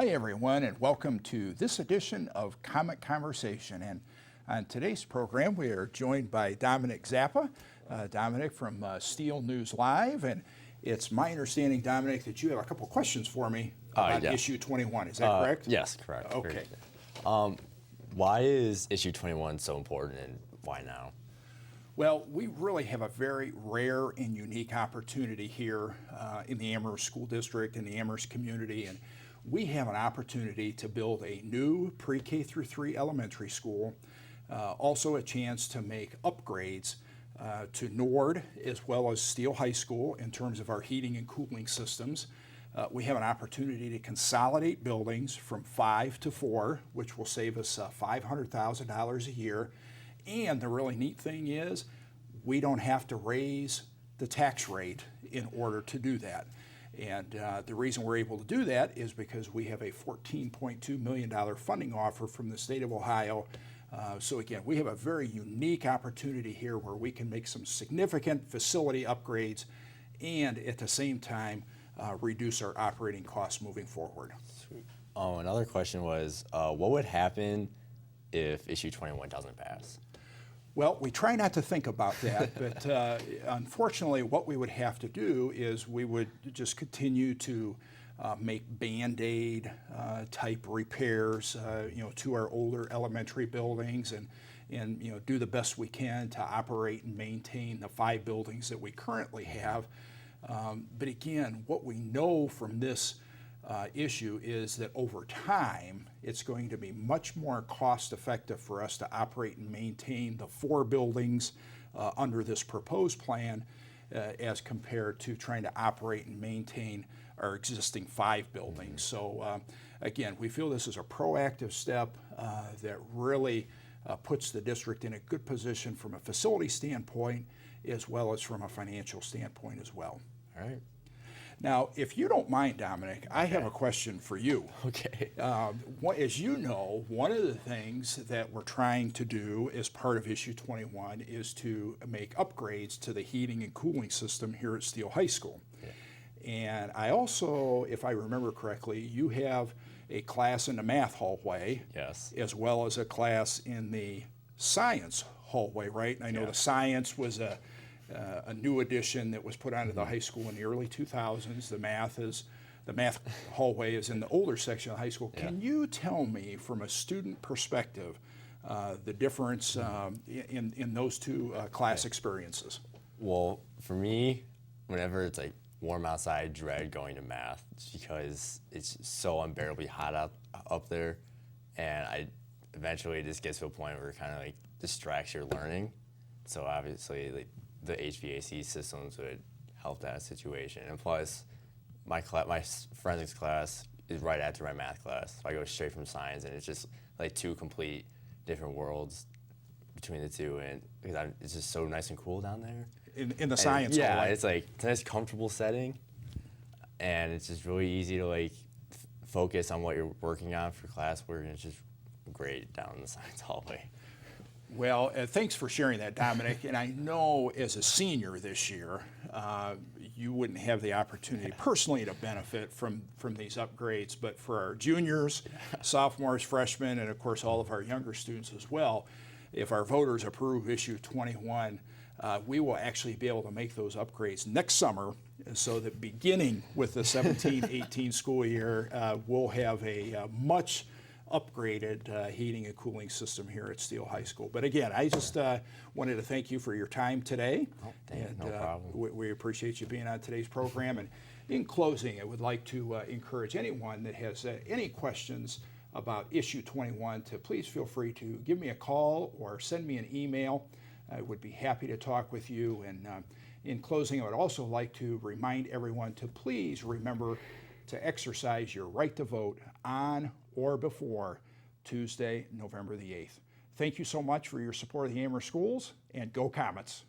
Hi everyone, and welcome to this edition of Comet Conversation. And on today's program we are joined by Dominic Zappa. Dominic from Steele News Live, and it's my understanding, Dominic, that you have a couple questions for me about issue 21. Is that correct? Yes, correct. Okay. Why is issue 21 so important, and why now? Well, we really have a very rare and unique opportunity here in the Amherst School District, in the Amherst community, and we have an opportunity to build a new pre-K through 3 elementary school, also a chance to make upgrades to Nord as well as Steele High School in terms of our heating and cooling systems. We have an opportunity to consolidate buildings from 5 to 4, which will save us $500,000 a year. And the really neat thing is we don't have to raise the tax rate in order to do that. And the reason we're able to do that is because we have a $14.2 million funding offer from the state of Ohio. So again, we have a very unique opportunity here where we can make some significant facility upgrades and at the same time reduce our operating costs moving forward. Sweet. Another question was, what would happen if issue 21 doesn't pass? Well, we try not to think about that, but unfortunately what we would have to do is we would just continue to make Band-Aid type repairs to our older elementary buildings and do the best we can to operate and maintain the 5 buildings that we currently have. But again, what we know from this issue is that over time it's going to be much more cost effective for us to operate and maintain the 4 buildings under this proposed plan as compared to trying to operate and maintain our existing 5 buildings. So again, we feel this is a proactive step that really puts the district in a good position from a facility standpoint as well as from a financial standpoint as well. All right. Now, if you don't mind, Dominic, I have a question for you. Okay. As you know, one of the things that we're trying to do as part of issue 21 is to make upgrades to the heating and cooling system here at Steele High School. Yeah. And I also, if I remember correctly, you have a class in the math hallway. Yes. As well as a class in the science hallway, right? And I know the science was a new addition that was put onto the high school in the early 2000s. The math hallway is in the older section of the high school. Yeah. Can you tell me from a student perspective the difference in those two class experiences? Well, for me, whenever it's like warm outside, I dread going to math because it's so unbearably hot up there, and eventually it just gets to a point where it kind of like distracts your learning. So obviously, like, the HVAC systems would help that situation. And plus, my forensics class is right after my math class. So I go straight from science, and it's just like 2 complete different worlds between the two. And because it's just so nice and cool down there. In the science hall. Yeah, it's like it's a nice, comfortable setting, and it's just really easy to like focus on what you're working on for classwork, and it's just great down in the science hallway. Well, thanks for sharing that, Dominic. And I know as a senior this year, you wouldn't have the opportunity personally to benefit from these upgrades, but for our juniors, sophomores, freshmen, and of course all of our younger students as well, if our voters approve issue 21, we will actually be able to make those upgrades next summer, so that beginning with the 17-18 school year, we'll have a much upgraded heating and cooling system here at Steele High School. But again, I just wanted to thank you for your time today. Oh, no problem. We appreciate you being on today's program. And in closing, I would like to encourage anyone that has any questions about issue 21 to please feel free to give me a call or send me an email. I would be happy to talk with you. And in closing, I would also like to remind everyone to please remember to exercise your right to vote on or before Tuesday, November the 8th. Thank you so much for your support of the Amherst schools, and go Comets!